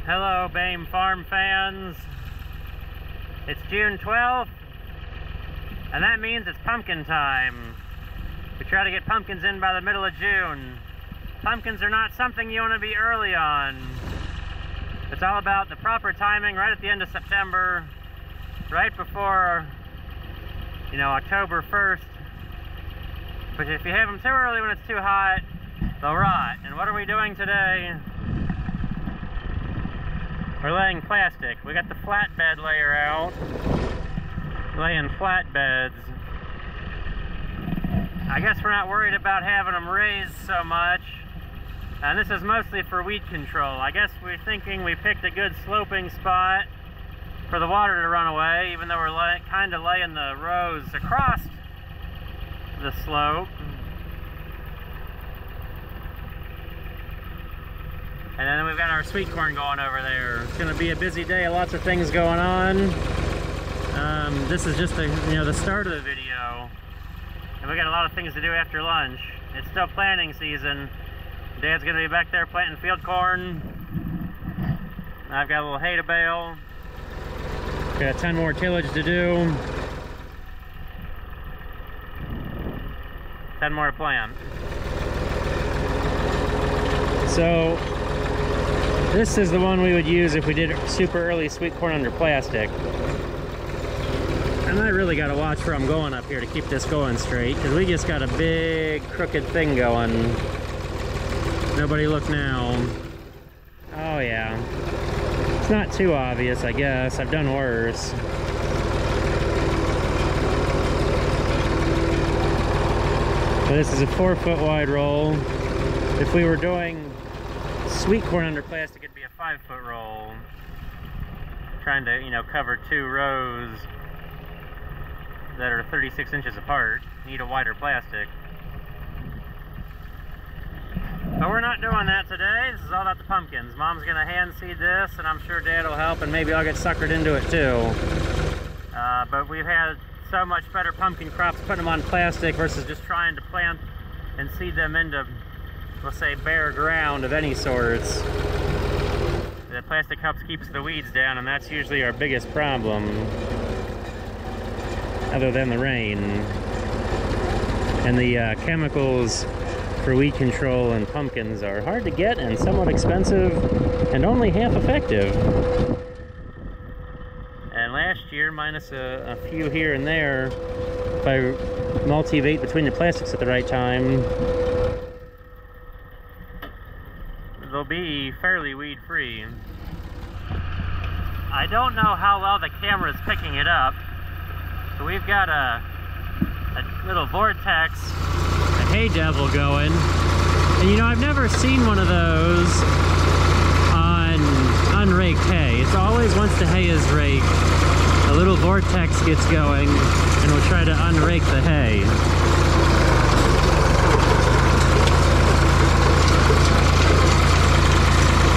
Hello, BAME Farm fans. It's June 12th, and that means it's pumpkin time. We try to get pumpkins in by the middle of June. Pumpkins are not something you want to be early on. It's all about the proper timing right at the end of September, right before, October 1st. But if you have them too early when it's too hot, they'll rot. And what are we doing today? We're laying plastic. We got the flatbed layer out, laying flatbeds. I guess we're not worried about having them raised so much. And this is mostly for weed control. I guess we're thinking we picked a good sloping spot for the water to run away, even though we're kind of laying the rows across the slope. And then we've got our sweet corn going over there. It's going to be a busy day, lots of things going on. This is just the start of the video. And we got a lot of things to do after lunch. It's still planting season. Dad's going to be back there planting field corn. I've got a little hay to bale. Got a ton more tillage to do. 10 more to plant. So this is the one we would use if we did super early sweet corn under plastic. And I really got to watch where I'm going up here to keep this going straight, because we just got a big crooked thing going. Nobody look now. Oh yeah. It's not too obvious, I guess. I've done worse. But this is a 4-foot wide roll. If we were doing sweet corn under plastic, it'd be a 5-foot roll. Trying to, cover 2 rows that are 36 inches apart. Need a wider plastic. But we're not doing that today. This is all about the pumpkins. Mom's gonna hand seed this, and I'm sure Dad will help, and maybe I'll get suckered into it too. But we've had so much better pumpkin crops putting them on plastic versus just trying to plant and seed them into, let's say, bare ground of any sorts. The plastic helps keeps the weeds down, and that's usually our biggest problem, other than the rain. And the chemicals for weed control and pumpkins are hard to get and somewhat expensive and only half effective. And last year, minus a few here and there, if I multivate between the plastics at the right time, they'll be fairly weed-free. I don't know how well the camera is picking it up, but we've got a little vortex, a hay devil going, and I've never seen one of those on unraked hay. It's always once the hay is raked, a little vortex gets going, and we'll try to unrake the hay.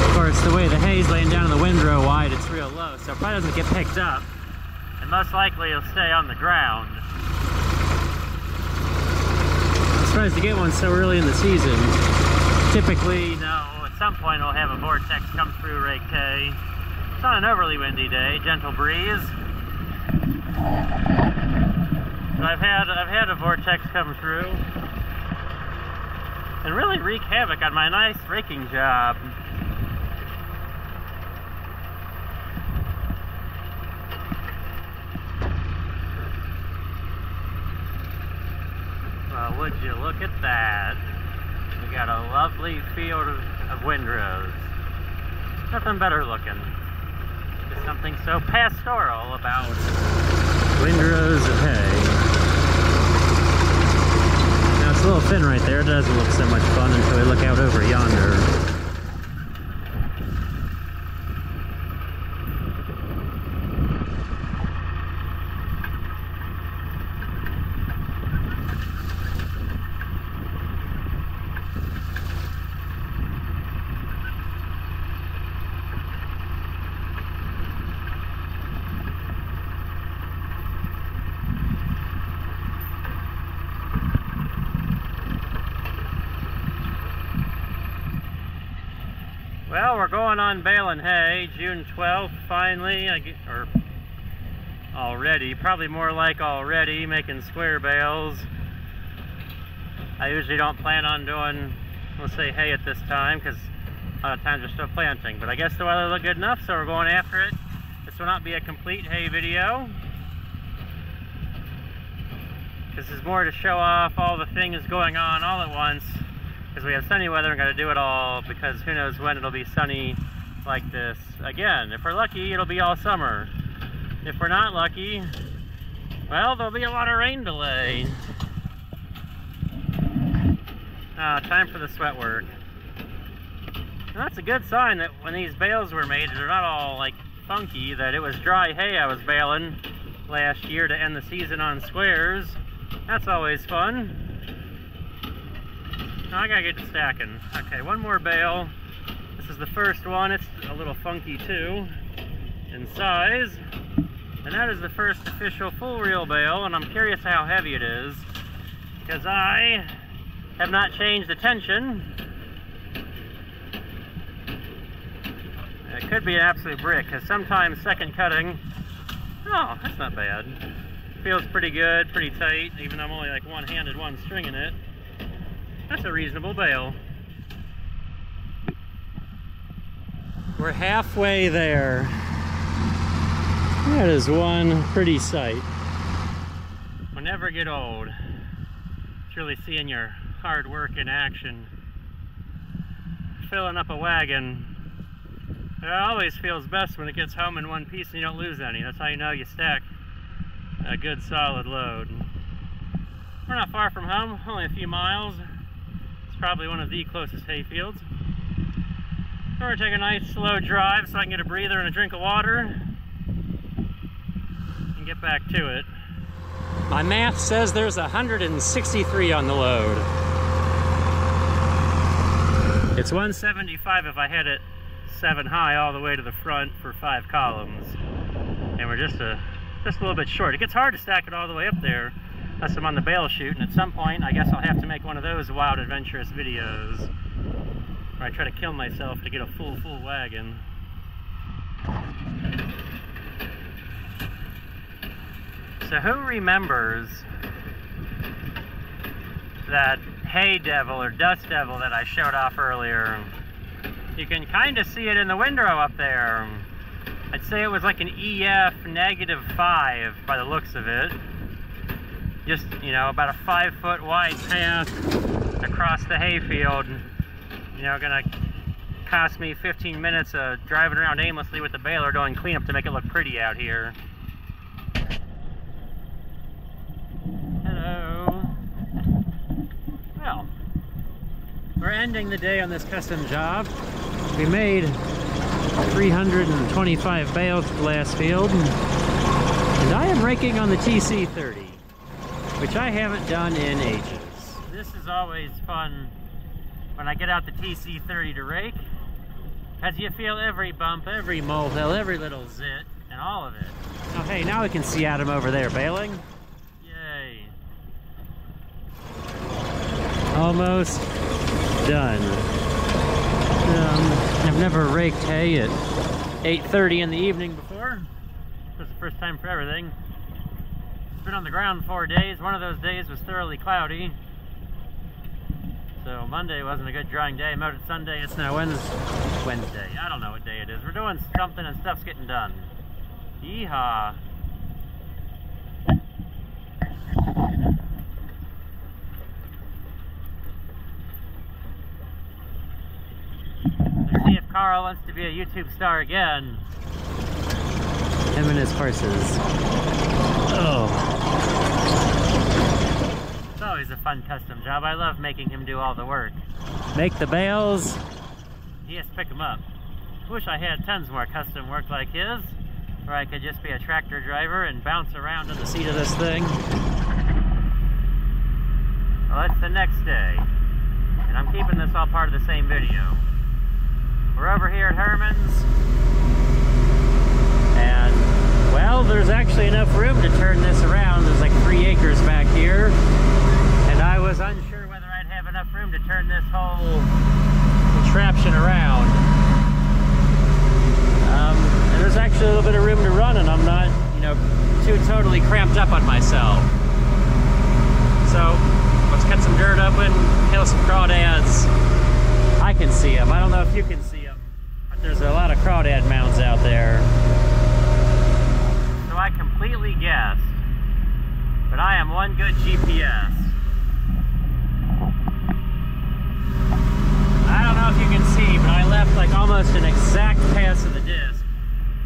Of course, the way the hay's laying down in the windrow wide, it's real low, so it probably doesn't get picked up, and most likely it'll stay on the ground. I'm surprised to get one so early in the season. Typically, at some point we'll have a vortex come through raked hay. It's not an overly windy day, gentle breeze. But I've had a vortex come through and really wreak havoc on my nice raking job. Well, would you look at that? We got a lovely field of windrows. Nothing better looking. There's something so pastoral about windrows of hay. Now it's a little thin right there. It doesn't look so much fun until we look out over yonder. Well, we're going on baling hay, June 12th, finally, or already, probably more like already, making square bales. I usually don't plan on doing, let's say, hay at this time, because a lot of times we're still planting, but I guess the weather looked good enough, so we're going after it. This will not be a complete hay video. This is more to show off all the things going on all at once, because we have sunny weather and got to do it all, because who knows when it'll be sunny like this again. If we're lucky, it'll be all summer. If we're not lucky, well, there'll be a lot of rain delay. Time for the sweat work. And that's a good sign that when these bales were made, they're not all like funky, that it was dry hay I was baling last year to end the season on squares. That's always fun. Now I gotta get to stacking. Okay, one more bale. This is the first one. It's a little funky too in size. And that is the first official full reel bale, and I'm curious how heavy it is, because I have not changed the tension. It could be an absolute brick, because sometimes second cutting, oh, that's not bad. Feels pretty good, pretty tight, even though I'm only like one-handed, one string in it. That's a reasonable bale. We're halfway there. That is one pretty sight. Will never get old. It's really seeing your hard work in action. Filling up a wagon. It always feels best when it gets home in one piece and you don't lose any. That's how you know you stack a good solid load. We're not far from home, only a few miles. It's probably one of the closest hay fields. We're gonna take a nice slow drive so I can get a breather and a drink of water and get back to it. My math says there's 163 on the load. It's 175 if I hit it 7 high all the way to the front for 5 columns. And we're just a little bit short. It gets hard to stack it all the way up there unless I'm on the bale chute, and at some point I guess I'll have to make one of those wild adventurous videos where I try to kill myself to get a full wagon. So who remembers that hay devil or dust devil that I showed off earlier? You can kind of see it in the window up there. I'd say it was like an EF -5 by the looks of it. Just, you know, about a 5-foot wide path across the hayfield. You know, gonna cost me 15 minutes of driving around aimlessly with the baler doing cleanup to make it look pretty out here. Hello. Well, we're ending the day on this custom job. We made 325 bales to the last field, and I am raking on the TC30, which I haven't done in ages. This is always fun when I get out the TC30 to rake, because you feel every bump, every molehill, every little zit, and all of it. Oh hey, now we can see Adam over there baling. Yay. Almost done. I've never raked hay at 8:30 in the evening before. This is the first time for everything. It's been on the ground 4 days. One of those days was thoroughly cloudy. So Monday wasn't a good drying day. Mowed it Sunday. It's now Wednesday. I don't know what day it is. We're doing something and stuff's getting done. Yeehaw. Let's see if Carl wants to be a YouTube star again. Him and his horses. Oh. It's always a fun custom job. I love making him do all the work. Make the bales. He has to pick them up. I wish I had tons more custom work like his, where I could just be a tractor driver and bounce around in the seat of this thing. Well, it's the next day, and I'm keeping this all part of the same video. We're over here at Herman's, and, well, there's actually enough room to turn this around. There's like 3 acres back here, and I was unsure whether I'd have enough room to turn this whole contraption around. actually a little bit of room to run, and I'm not, you know, too totally cramped up on myself. So let's cut some dirt open, kill some crawdads. I can see them. I don't know if you can see them, but there's a lot of crawdad mounds out there. So I completely guessed, but I am one good GPS. I don't know if you can see, but I left like almost an exact pass of the disc.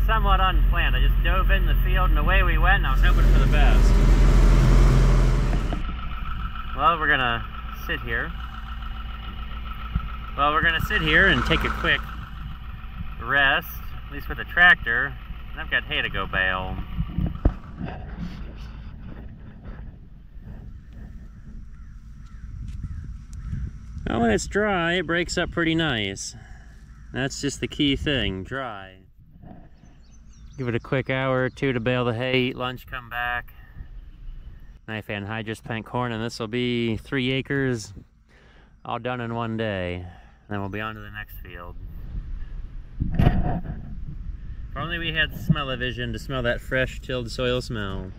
Somewhat unplanned. I just dove in the field and away we went, and I was hoping for the best. Well, we're gonna sit here. Well, we're gonna sit here and take a quick rest, at least with the tractor. I've got hay to go bale. Well, when it's dry, it breaks up pretty nice. That's just the key thing, dry. Give it a quick hour or two to bale the hay, eat lunch, come back. Knife anhydrous plant corn, and this will be 3 acres, all done in one day. Then we'll be on to the next field. If only we had smell-o-vision to smell that fresh tilled soil smell.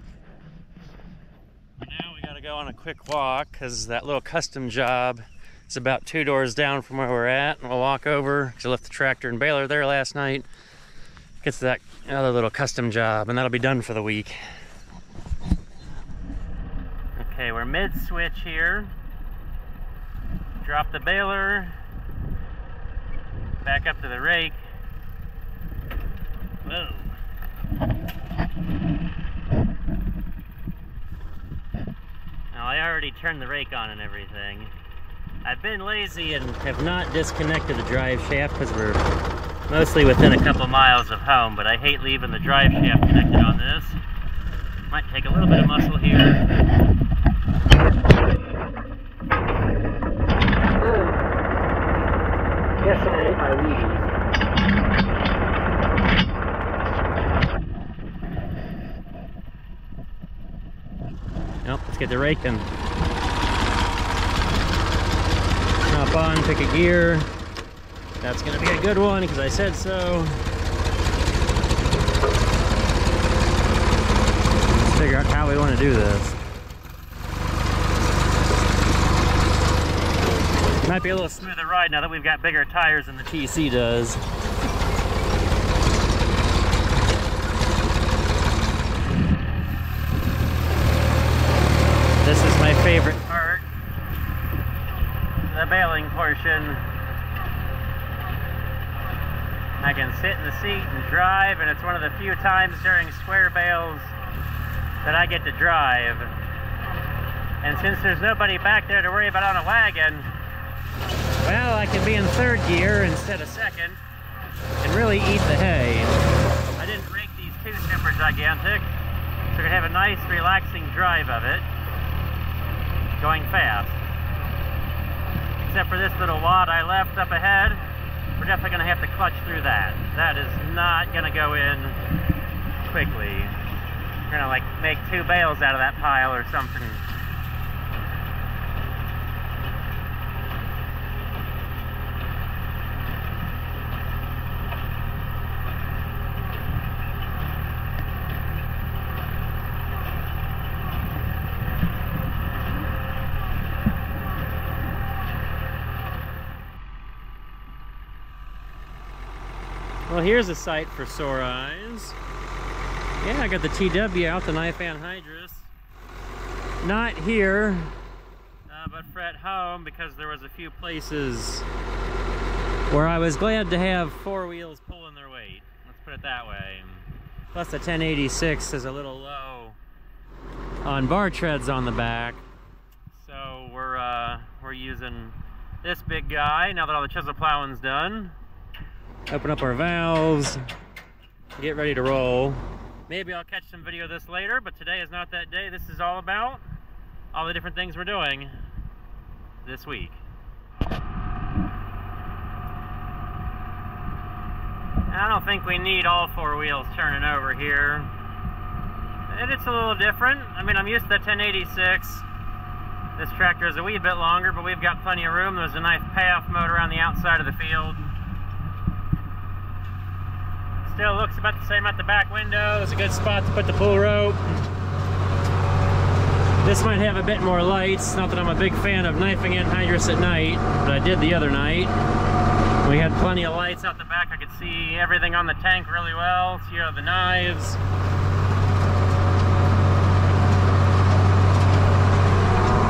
Now we gotta go on a quick walk, because that little custom job is about 2 doors down from where we're at, and we'll walk over, because I left the tractor and baler there last night. Gets to that other little custom job, and that'll be done for the week. Okay, we're mid-switch here. Drop the baler, back up to the rake. Whoa. Now, I already turned the rake on and everything. I've been lazy and have not disconnected the drive shaft because we're mostly within a couple miles of home, but I hate leaving the drive shaft connected on this. Might take a little bit of muscle here. Guess I hit my wheels. Nope, let's get the raking. Hop on, pick a gear. That's gonna be a good one because I said so. Let's figure out how we want to do this. Might be a little smoother ride now that we've got bigger tires than the TC does. This is my favorite part, the baling portion. I can sit in the seat and drive, and it's one of the few times during square bales that I get to drive. And since there's nobody back there to worry about on a wagon, well, I can be in 3rd gear instead of 2nd and really eat the hay. I didn't rake these too super gigantic, so I can have a nice relaxing drive of it, going fast. Except for this little wad I left up ahead, we're definitely going to have to clutch through that. That is not going to go in quickly. We're going to like make 2 bales out of that pile or something. Well, here's a sight for sore eyes. Yeah, I got the TW out, the knife anhydrous. Not here, but for at home, because there was a few places where I was glad to have 4 wheels pulling their weight. Let's put it that way. Plus the 1086 is a little low on bar treads on the back. So we're using this big guy now that all the chisel plowing's done. Open up our valves, get ready to roll. Maybe I'll catch some video of this later, but today is not that day. This is all about all the different things we're doing this week. I don't think we need all 4 wheels turning over here. It's a little different. I mean, I'm used to the 1086. This tractor is a wee bit longer, but we've got plenty of room. There's a nice payoff motor on the outside of the field. Still looks about the same at the back window. It's a good spot to put the pull rope. This might have a bit more lights. Not that I'm a big fan of knifing anhydrous at night, but I did the other night. We had plenty of lights out the back. I could see everything on the tank really well. See all the knives.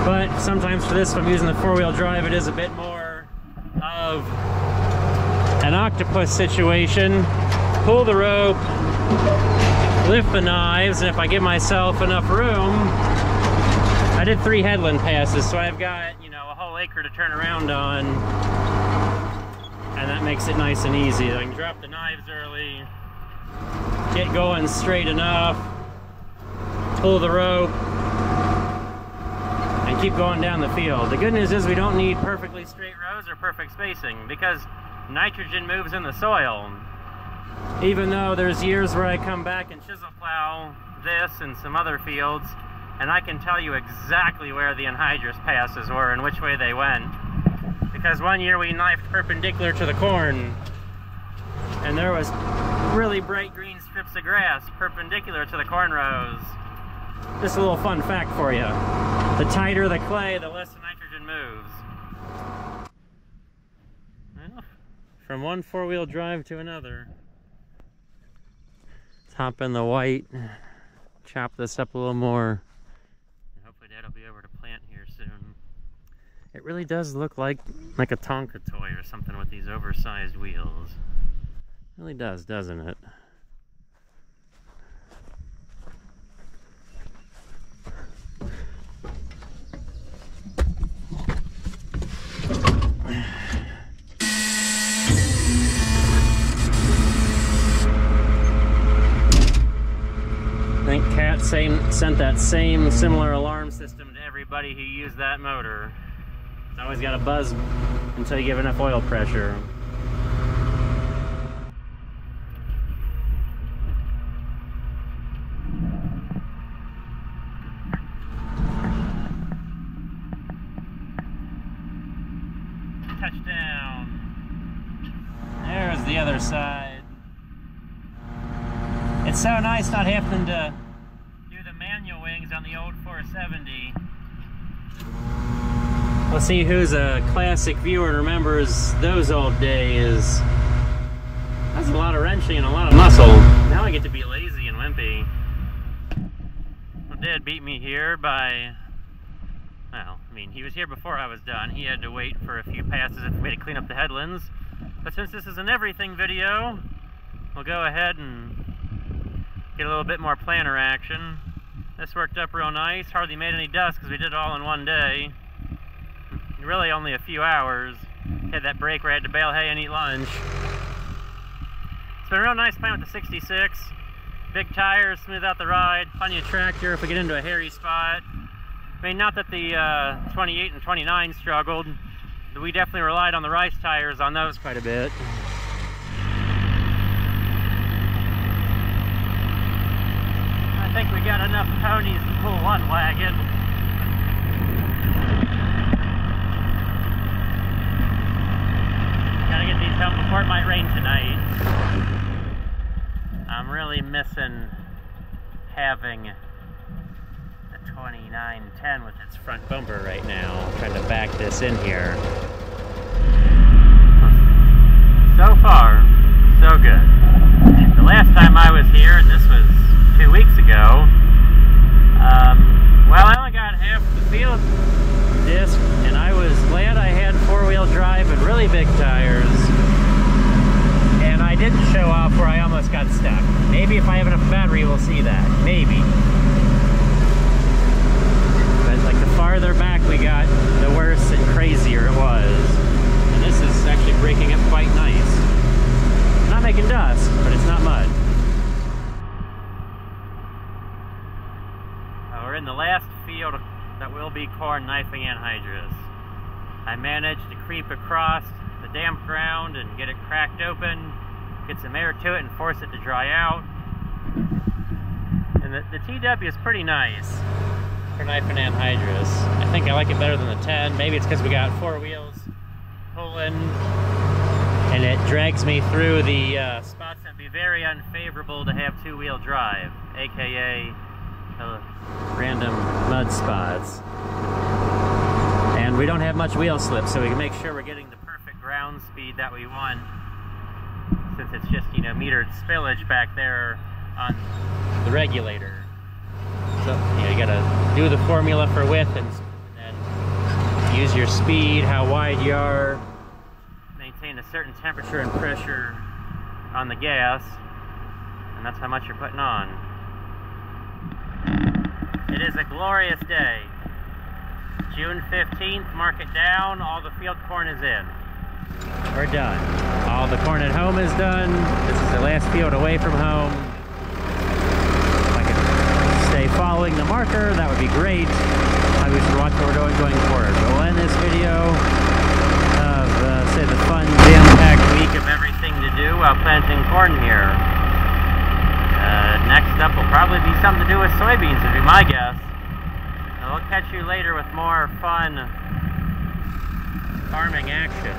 But sometimes for this, if I'm using the four-wheel drive, it is a bit more of an octopus situation. Pull the rope, lift the knives, and if I give myself enough room, I did 3 headland passes, so I've got, you know, a whole acre to turn around on, and that makes it nice and easy. I can drop the knives early, get going straight enough, pull the rope, and keep going down the field. The good news is we don't need perfectly straight rows or perfect spacing, because nitrogen moves in the soil. Even though there's years where I come back and chisel plow this and some other fields, and I can tell you exactly where the anhydrous passes were and which way they went. Because one year we knifed perpendicular to the corn, and there was really bright green strips of grass perpendicular to the corn rows. Just a little fun fact for you. The tighter the clay, the less the nitrogen moves. Well, from one four-wheel drive to another. Let's hop in the white, chop this up a little more. And hopefully Dad will be over to plant here soon. It really does look like a Tonka toy or something with these oversized wheels. It really does, doesn't it? I think Cat sent that same similar alarm system to everybody who used that motor. It's always got to buzz until you give enough oil pressure. Touchdown. There's the other side. It's so nice not having to do the manual wings on the old 470. Let's see who's a classic viewer and remembers those old days. That's a lot of wrenching and a lot of muscle. Now I get to be lazy and wimpy. Well, Dad beat me here by, well, I mean, he was here before I was done. He had to wait for a few passes for me to clean up the headlands. But since this is an everything video, we'll go ahead and get a little bit more planter action. This worked up real nice. Hardly made any dust because we did it all in one day. Really only a few hours. Had that break where I had to bale hay and eat lunch. It's been real nice playing with the 66. Big tires, smooth out the ride. Plenty of tractor if we get into a hairy spot. I mean, not that the 28 and 29 struggled. But we definitely relied on the Rice tires on those quite a bit. I think we got enough ponies to pull one wagon. Gotta get these home before it might rain tonight. I'm really missing having the 2910 with its front bumper right now. I'm trying to back this in here. So far, so good. The last time I was here, and this was 2 weeks ago, well, I only got half the field disc, and I was glad I had four-wheel drive and really big tires, and I didn't show off where I almost got stuck. Maybe if I have enough battery, we'll see that. Maybe. But like the farther back we got, the worse and crazier it was. And this is actually breaking up quite nice. Not making dust, but it's not mud. We're in the last field that will be corn knifing anhydrous. I managed to creep across the damp ground and get it cracked open, get some air to it and force it to dry out. And the TW is pretty nice for knifing anhydrous. I think I like it better than the 10. Maybe it's because we got 4 wheels pulling and it drags me through the spots in it'd be very unfavorable to have two-wheel drive, aka random mud spots. And we don't have much wheel slip, so we can make sure we're getting the perfect ground speed that we want, since it's just, you know, metered spillage back there on the regulator. So, you know, you gotta do the formula for width and use your speed, how wide you are, maintain a certain temperature and pressure on the gas, and that's how much you're putting on. It is a glorious day. June 15th, mark it down, all the field corn is in. We're done. All the corn at home is done. This is the last field away from home. If I could stay following the marker, that would be great. Maybe we should watch what we're doing going forward. But we'll end this video of, say, the fun, jam-packed week of everything to do while planting corn here. Next up will probably be something to do with soybeans, would be my guess. And we'll catch you later with more fun farming action.